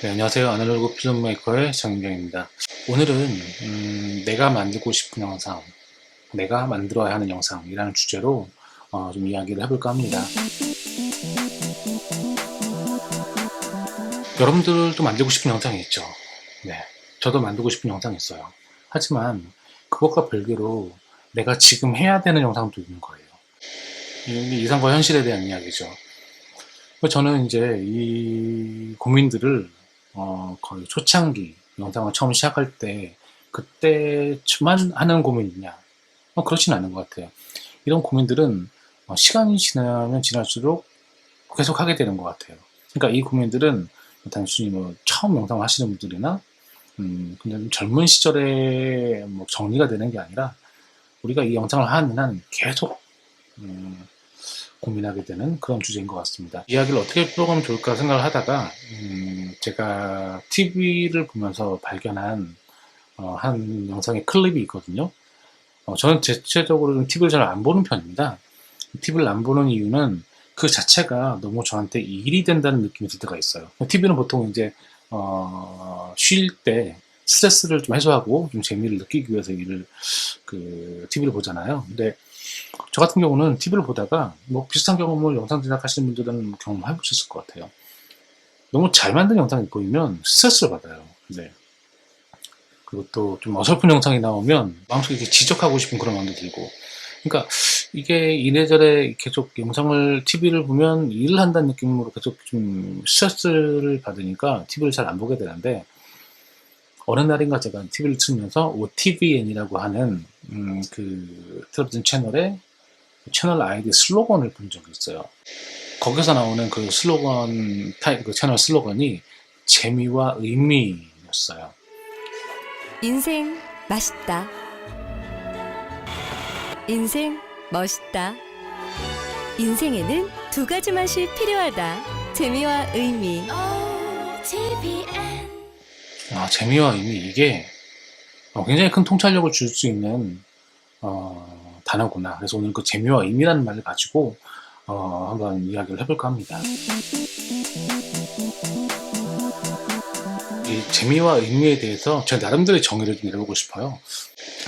네, 안녕하세요. 아날로그 필름메이커의 정인경입니다. 오늘은 내가 만들고 싶은 영상, 내가 만들어야 하는 영상이라는 주제로 좀 이야기를 해볼까 합니다. 여러분들도 만들고 싶은 영상이 있죠. 네, 저도 만들고 싶은 영상이 있어요. 하지만 그것과 별개로 내가 지금 해야 되는 영상도 있는 거예요. 이게 이상과 현실에 대한 이야기죠. 저는 이제 이 고민들을 거의 초창기 영상을 처음 시작할 때 그때만 하는 고민이냐? 그렇진 않은 것 같아요. 이런 고민들은 시간이 지나면 지날수록 계속 하게 되는 것 같아요. 그러니까 이 고민들은 단순히 처음 영상을 하시는 분들이나 그냥 좀 젊은 시절에 정리가 되는 게 아니라 우리가 이 영상을 하는 한 계속 고민하게 되는 그런 주제인 것 같습니다. 이야기를 어떻게 풀어가면 좋을까 생각을 하다가 제가 TV를 보면서 발견한 한 영상의 클립이 있거든요. 저는 대체적으로 TV를 잘 안 보는 편입니다. TV를 안 보는 이유는 그 자체가 너무 저한테 일이 된다는 느낌이 들 때가 있어요. TV는 보통 이제 쉴 때 스트레스를 좀 해소하고 좀 재미를 느끼기 위해서 TV를 보잖아요. 근데 저 같은 경우는 TV를 보다가 비슷한 경험을 영상 제작하시는 분들은 경험해 보셨을 것 같아요. 너무 잘 만든 영상이 보이면 스트레스를 받아요. 네. 그리고 또 좀 어설픈 영상이 나오면 마음속에 이렇게 지적하고 싶은 그런 마음도 들고. 그러니까 이게 이래저래 계속 영상을 TV를 보면 일을 한다는 느낌으로 계속 좀 스트레스를 받으니까 TV를 잘 안 보게 되는데, 어느 날인가 제가 TV를 틀면서 OTVN이라고 하는 그 텔레비전 채널 아이디 슬로건을 본 적이 있어요. 거기서 나오는 그 슬로건 그 채널 슬로건이 재미와 의미였어요. 인생 맛있다. 인생 멋있다. 인생에는 두 가지 맛이 필요하다. 재미와 의미. 재미와 의미, 이게 굉장히 큰 통찰력을 줄 수 있는 단어구나. 그래서 오늘 그 재미와 의미라는 말을 가지고 한번 이야기를 해볼까 합니다. 이 재미와 의미에 대해서 제 나름대로의 정의를 좀 내려보고 싶어요.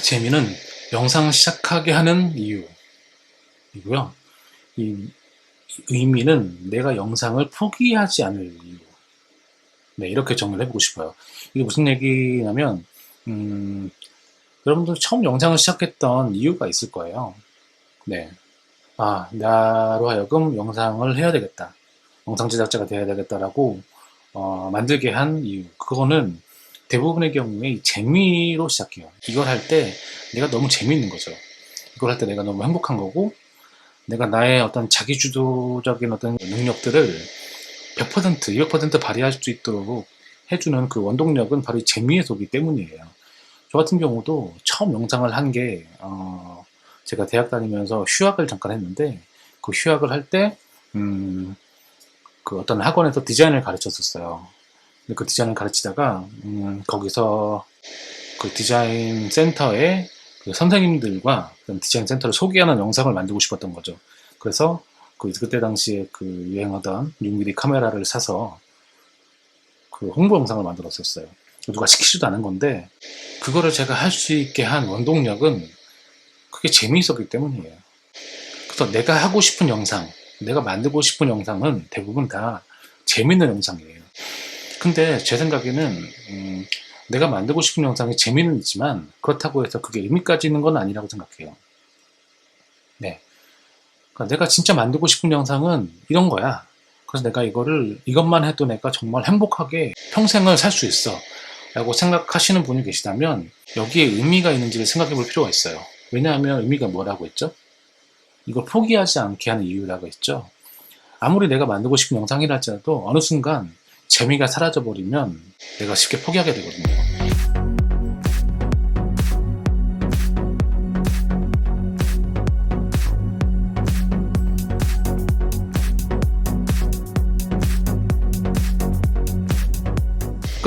재미는 영상 시작하게 하는 이유이고요. 이 의미는 내가 영상을 포기하지 않을 이유. 네, 이렇게 정의를 해보고 싶어요. 이게 무슨 얘기냐면, 여러분들 처음 영상을 시작했던 이유가 있을 거예요. 네. 나로 하여금 영상을 해야 되겠다. 영상 제작자가 돼야 되겠다라고 만들게 한 이유. 그거는 대부분의 경우에 이 재미로 시작해요. 이걸 할 때 내가 너무 재미있는 거죠. 이걸 할 때 내가 너무 행복한 거고, 내가 나의 어떤 자기주도적인 어떤 능력들을 100%, 200% 발휘할 수 있도록 해주는 그 원동력은 바로 이 재미의 소비 때문이에요. 저 같은 경우도 처음 영상을 한 게, 제가 대학 다니면서 휴학을 잠깐 했는데, 그 휴학을 할 때, 그 어떤 학원에서 디자인을 가르쳤었어요. 근데 그 디자인을 가르치다가, 거기서 그 디자인 센터의 그 선생님들과 디자인 센터를 소개하는 영상을 만들고 싶었던 거죠. 그래서 그때 당시에 그 유행하던 6mm 카메라를 사서 그 홍보 영상을 만들었었어요. 누가 시키지도 않은 건데, 그거를 제가 할 수 있게 한 원동력은 그게 재미있었기 때문이에요. 그래서 내가 하고 싶은 영상, 내가 만들고 싶은 영상은 대부분 다 재밌는 영상이에요. 근데 제 생각에는 내가 만들고 싶은 영상이 재미는 있지만 그렇다고 해서 그게 의미까지 있는 건 아니라고 생각해요. 네. 그러니까 내가 진짜 만들고 싶은 영상은 이런 거야. 그래서 내가 이것만 해도 내가 정말 행복하게 평생을 살 수 있어 라고 생각하시는 분이 계시다면 여기에 의미가 있는지를 생각해 볼 필요가 있어요. 왜냐하면 의미가 뭐라고 했죠? 이걸 포기하지 않게 하는 이유라고 했죠. 아무리 내가 만들고 싶은 영상이라 할지라도 어느 순간 재미가 사라져 버리면 내가 쉽게 포기하게 되거든요.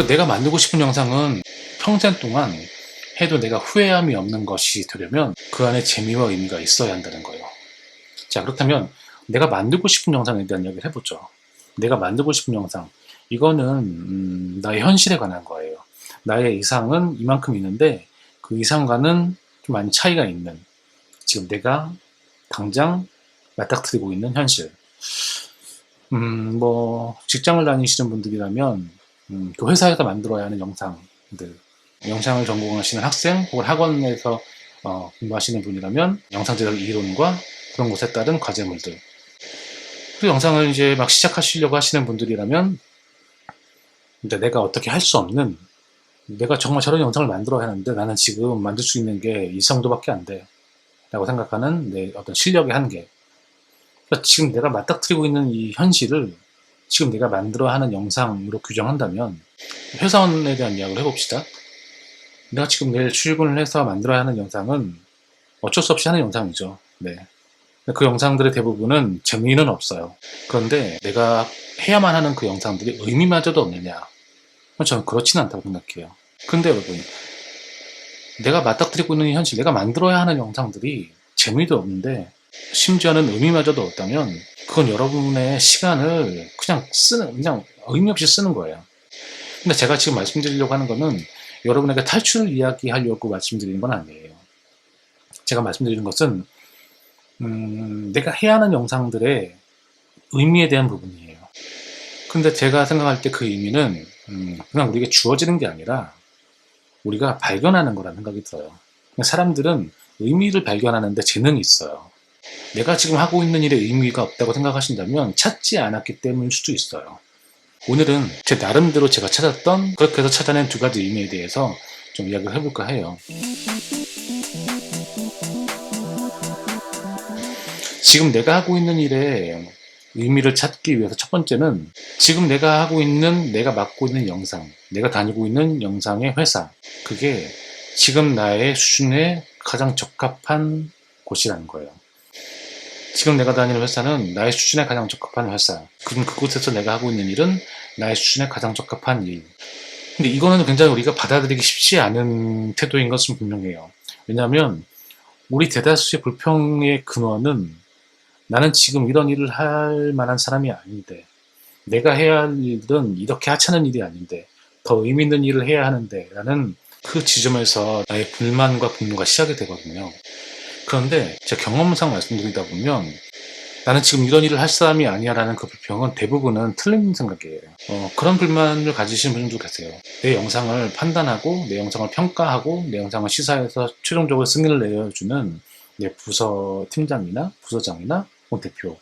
내가 만들고 싶은 영상은 평생 동안 해도 내가 후회함이 없는 것이 되려면 그 안에 재미와 의미가 있어야 한다는 거예요. 자, 그렇다면 내가 만들고 싶은 영상에 대한 이야기를 해보죠. 내가 만들고 싶은 영상, 이거는 나의 현실에 관한 거예요. 나의 이상은 이만큼 있는데 그 이상과는 좀 많이 차이가 있는 지금 내가 당장 맞닥뜨리고 있는 현실. 뭐 직장을 다니시는 분들이라면 그 회사에서 만들어야 하는 영상들, 영상을 전공하시는 학생 혹은 학원에서 공부하시는 분이라면 영상 제작 이론과 그런 것에 따른 과제물들. 그 영상을 이제 막 시작하시려고 하시는 분들이라면 근데 내가 어떻게 할 수 없는, 내가 정말 저런 영상을 만들어야 하는데 나는 지금 만들 수 있는 게 이 정도밖에 안 돼 라고 생각하는 내 어떤 실력의 한계. 그러니까 지금 내가 맞닥뜨리고 있는 이 현실을 지금 내가 만들어야 하는 영상으로 규정한다면 회사원에 대한 이야기를 해봅시다. 내가 지금 내일 출근을 해서 만들어야 하는 영상은 어쩔 수 없이 하는 영상이죠. 네. 그 영상들의 대부분은 재미는 없어요. 그런데 내가 해야만 하는 그 영상들이 의미마저도 없느냐? 저는 그렇지는 않다고 생각해요. 근데 여러분, 내가 맞닥뜨리고 있는 이 현실, 내가 만들어야 하는 영상들이 재미도 없는데 심지어는 의미마저도 없다면 그건 여러분의 시간을 그냥 의미 없이 쓰는 거예요. 근데 제가 지금 말씀드리려고 하는 거는 여러분에게 탈출을 이야기하려고 말씀드리는 건 아니에요. 제가 말씀드리는 것은 내가 해야 하는 영상들의 의미에 대한 부분이에요. 근데 제가 생각할 때 그 의미는 그냥 우리에게 주어지는 게 아니라 우리가 발견하는 거라는 생각이 들어요. 사람들은 의미를 발견하는데 재능이 있어요. 내가 지금 하고 있는 일에 의미가 없다고 생각하신다면 찾지 않았기 때문일 수도 있어요. 오늘은 제 나름대로 제가 찾았던, 그렇게 해서 찾아낸 두 가지 의미에 대해서 좀 이야기를 해볼까 해요. 지금 내가 하고 있는 일에 의미를 찾기 위해서 첫 번째는 지금 내가 하고 있는, 내가 맡고 있는 영상, 내가 다니고 있는 영상의 회사, 그게 지금 나의 수준에 가장 적합한 곳이라는 거예요. 지금 내가 다니는 회사는 나의 수준에 가장 적합한 회사. 그럼 그곳에서 내가 하고 있는 일은 나의 수준에 가장 적합한 일. 근데 이거는 굉장히 우리가 받아들이기 쉽지 않은 태도인 것은 분명해요. 왜냐하면 우리 대다수의 불평의 근원은 나는 지금 이런 일을 할 만한 사람이 아닌데, 내가 해야 할 일은 이렇게 하찮은 일이 아닌데 더 의미 있는 일을 해야 하는데 라는 그 지점에서 나의 불만과 분노가 시작이 되거든요. 그런데 제 경험상 말씀드리다 보면 나는 지금 이런 일을 할 사람이 아니야 라는 그 불평은 대부분은 틀린 생각이에요. 그런 불만을 가지신 분들도 계세요. 내 영상을 판단하고 내 영상을 평가하고 내 영상을 시사해서 최종적으로 승인을 내어주는 내 부서 팀장이나 부서장이나 대표,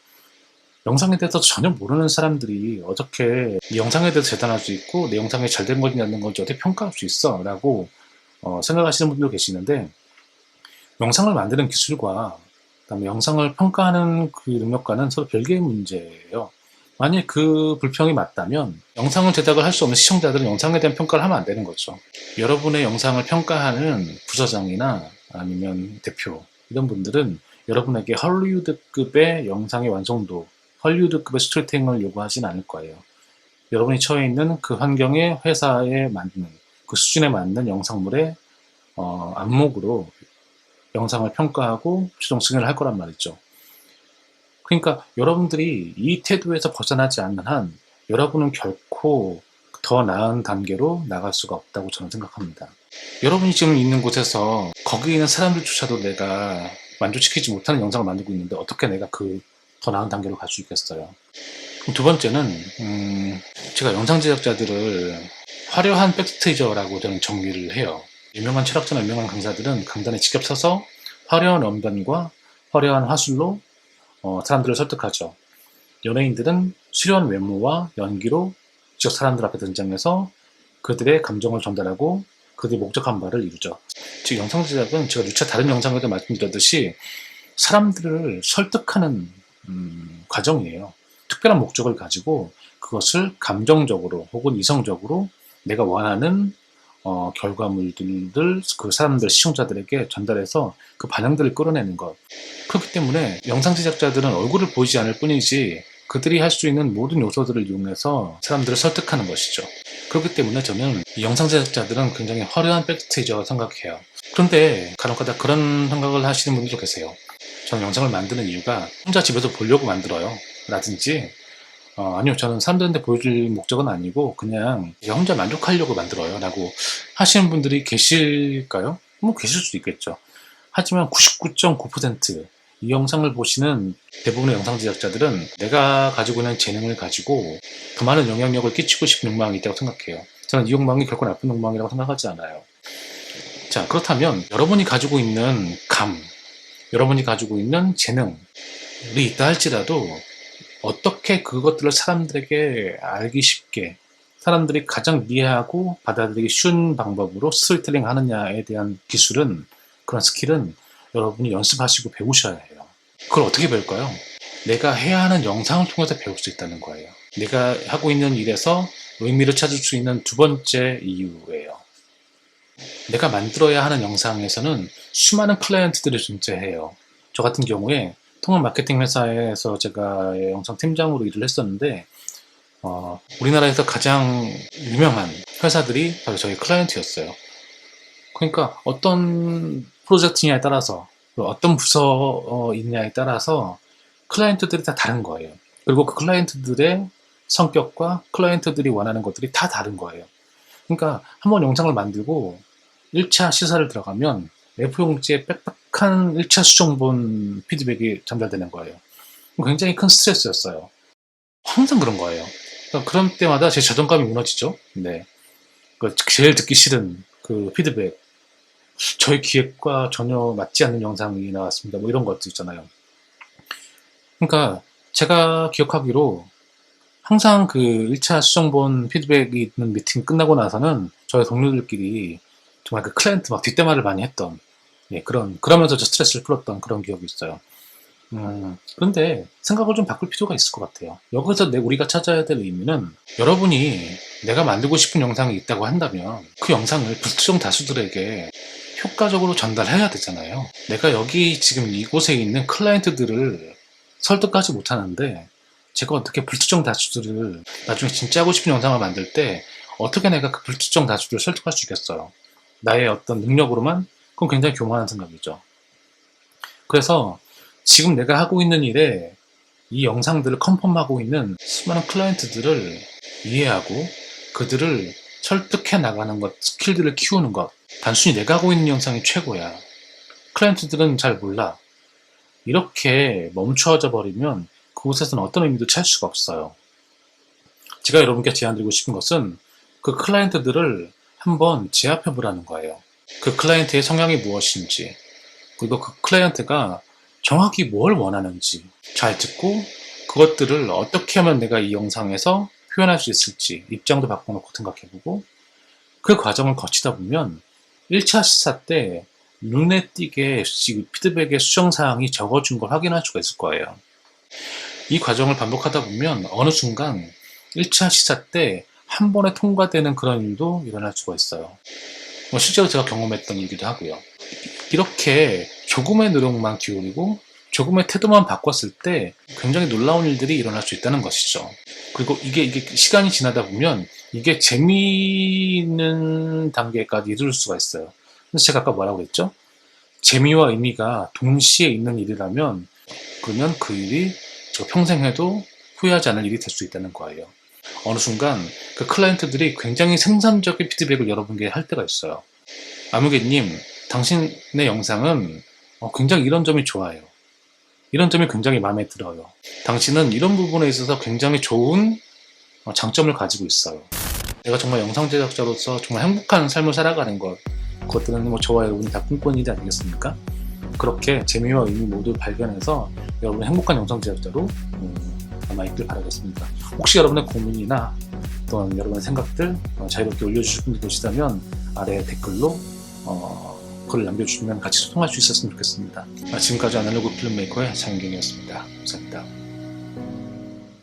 영상에 대해서 전혀 모르는 사람들이 어떻게 이 영상에 대해서 재단할 수 있고 내 영상이 잘 된 건지 안 된 건지 어떻게 평가할 수 있어 라고 생각하시는 분도 계시는데, 영상을 만드는 기술과 그다음에 영상을 평가하는 그 능력과는 서로 별개의 문제예요. 만약 그 불평이 맞다면 영상을 제작을 할 수 없는 시청자들은 영상에 대한 평가를 하면 안 되는 거죠. 여러분의 영상을 평가하는 부서장이나 아니면 대표, 이런 분들은 여러분에게 헐리우드급의 영상의 완성도, 헐리우드급의 스토리텔링을 요구하진 않을 거예요. 여러분이 처해 있는 그 환경의 회사에 맞는, 그 수준에 맞는 영상물의 안목으로 영상을 평가하고 최종 승인을 할 거란 말이죠. 그러니까 여러분들이 이 태도에서 벗어나지 않는 한 여러분은 결코 더 나은 단계로 나갈 수가 없다고 저는 생각합니다. 여러분이 지금 있는 곳에서 거기 있는 사람들조차도 내가 만족시키지 못하는 영상을 만들고 있는데 어떻게 내가 그 더 나은 단계로 갈 수 있겠어요. 두 번째는 제가 영상 제작자들을 화려한 백스테이저라고 저는 정의를 해요. 유명한 철학자나 유명한 강사들은 강단에 직접 서서 화려한 언변과 화려한 화술로 사람들을 설득하죠. 연예인들은 수려한 외모와 연기로 직접 사람들 앞에 등장해서 그들의 감정을 전달하고 그들의 목적한 바를 이루죠. 즉 영상 제작은 제가 누차 다른 영상에도 말씀드렸듯이 사람들을 설득하는 과정이에요. 특별한 목적을 가지고 그것을 감정적으로 혹은 이성적으로 내가 원하는 결과물들을 그 사람들, 시청자들에게 전달해서 그 반응들을 끌어내는 것. 그렇기 때문에 영상 제작자들은 얼굴을 보이지 않을 뿐이지 그들이 할 수 있는 모든 요소들을 이용해서 사람들을 설득하는 것이죠. 그렇기 때문에 저는 이 영상 제작자들은 굉장히 화려한 백스테이지라고 생각해요. 그런데 간혹가다 그런 생각을 하시는 분들도 계세요. 저는 영상을 만드는 이유가 혼자 집에서 보려고 만들어요 라든지 아니요, 저는 사람들한테 보여줄 목적은 아니고 그냥 제가 혼자 만족하려고 만들어요 라고 하시는 분들이 계실까요? 뭐 계실 수도 있겠죠. 하지만 99.9% 이 영상을 보시는 대부분의 영상 제작자들은 내가 가지고 있는 재능을 가지고 더 많은 영향력을 끼치고 싶은 욕망이 있다고 생각해요. 저는 이 욕망이 결코 나쁜 욕망이라고 생각하지 않아요. 자, 그렇다면 여러분이 가지고 있는 여러분이 가지고 있는 재능이 있다 할지라도 어떻게 그것들을 사람들에게 알기 쉽게, 사람들이 가장 이해하고 받아들이기 쉬운 방법으로 스토리텔링 하느냐에 대한 기술은, 그런 스킬은 여러분이 연습하시고 배우셔야 해요. 그걸 어떻게 배울까요? 내가 해야 하는 영상을 통해서 배울 수 있다는 거예요. 내가 하고 있는 일에서 의미를 찾을 수 있는 두 번째 이유예요. 내가 만들어야 하는 영상에서는 수많은 클라이언트들이 존재해요. 저 같은 경우에 통합 마케팅 회사에서 제가 영상 팀장으로 일을 했었는데 우리나라에서 가장 유명한 회사들이 바로 저희 클라이언트였어요. 그러니까 어떤 프로젝트냐에 따라서, 어떤 부서이냐에 따라서 클라이언트들이 다 다른 거예요. 그리고 그 클라이언트들의 성격과 클라이언트들이 원하는 것들이 다 다른 거예요. 그러니까 한번 영상을 만들고 1차 시사를 들어가면 A4용지에 빽빽한 1차 수정본 피드백이 전달되는 거예요. 굉장히 큰 스트레스였어요. 항상 그런 거예요. 그러니까 그런 때마다 제 자존감이 무너지죠. 네. 제일 듣기 싫은 그 피드백. 저희 기획과 전혀 맞지 않는 영상이 나왔습니다. 뭐 이런 것도 있잖아요. 그러니까 제가 기억하기로 항상 그 1차 수정본 피드백이 있는 미팅 끝나고 나서는 저희 동료들끼리 정말 그 클라이언트 막 뒷대말을 많이 했던, 그러면서 저 스트레스를 풀었던 그런 기억이 있어요. 그런데 생각을 좀 바꿀 필요가 있을 것 같아요. 여기서 우리가 찾아야 될 의미는, 여러분이 내가 만들고 싶은 영상이 있다고 한다면 그 영상을 불특정 다수들에게 효과적으로 전달해야 되잖아요. 내가 여기 지금 이곳에 있는 클라이언트들을 설득하지 못하는데 제가 어떻게 불특정 다수들을 나중에 진짜 하고 싶은 영상을 만들 때 어떻게 내가 그 불특정 다수들을 설득할 수 있겠어요? 나의 어떤 능력으로만? 그건 굉장히 교만한 생각이죠. 그래서 지금 내가 하고 있는 일에 이 영상들을 컨펌하고 있는 수많은 클라이언트들을 이해하고 그들을 설득해 나가는 것, 스킬들을 키우는 것. 단순히 내가 하고 있는 영상이 최고야. 클라이언트들은 잘 몰라. 이렇게 멈춰져 버리면 그곳에서는 어떤 의미도 찾을 수가 없어요. 제가 여러분께 제안드리고 싶은 것은 그 클라이언트들을 한번 제압해 보라는 거예요. 그 클라이언트의 성향이 무엇인지, 그리고 그 클라이언트가 정확히 뭘 원하는지 잘 듣고 그것들을 어떻게 하면 내가 이 영상에서 표현할 수 있을지 입장도 바꿔놓고 생각해보고, 그 과정을 거치다 보면 1차 시사 때 눈에 띄게 피드백의 수정사항이 적어준 걸 확인할 수가 있을 거예요. 이 과정을 반복하다 보면 어느 순간 1차 시사 때 한 번에 통과되는 그런 일도 일어날 수가 있어요. 실제로 제가 경험했던 일이기도 하고요. 이렇게 조금의 노력만 기울이고 조금의 태도만 바꿨을 때 굉장히 놀라운 일들이 일어날 수 있다는 것이죠. 그리고 이게 시간이 지나다 보면 이게 재미있는 단계까지 이룰 수가 있어요. 그래서 제가 아까 뭐라고 했죠? 재미와 의미가 동시에 있는 일이라면, 그러면 그 일이 저 평생 해도 후회하지 않을 일이 될 수 있다는 거예요. 어느 순간 그 클라이언트들이 굉장히 생산적인 피드백을 여러분께 할 때가 있어요. 아무개님, 당신의 영상은 굉장히 이런 점이 좋아요. 이런 점이 굉장히 마음에 들어요. 당신은 이런 부분에 있어서 굉장히 좋은 장점을 가지고 있어요. 내가 정말 영상 제작자로서 정말 행복한 삶을 살아가는 것, 그것들은 저와 여러분이 다 꿈꾸는 일이 아니겠습니까? 그렇게 재미와 의미 모두 발견해서 여러분의 행복한 영상 제작자로 남아있길 바라겠습니다. 혹시 여러분의 고민이나 또는 여러분의 생각들 자유롭게 올려주실 분들 계시다면 아래 댓글로 글을 남겨주시면 같이 소통할 수 있었으면 좋겠습니다. 지금까지 아날로그 필름메이커의 장윤경이었습니다. 감사합니다.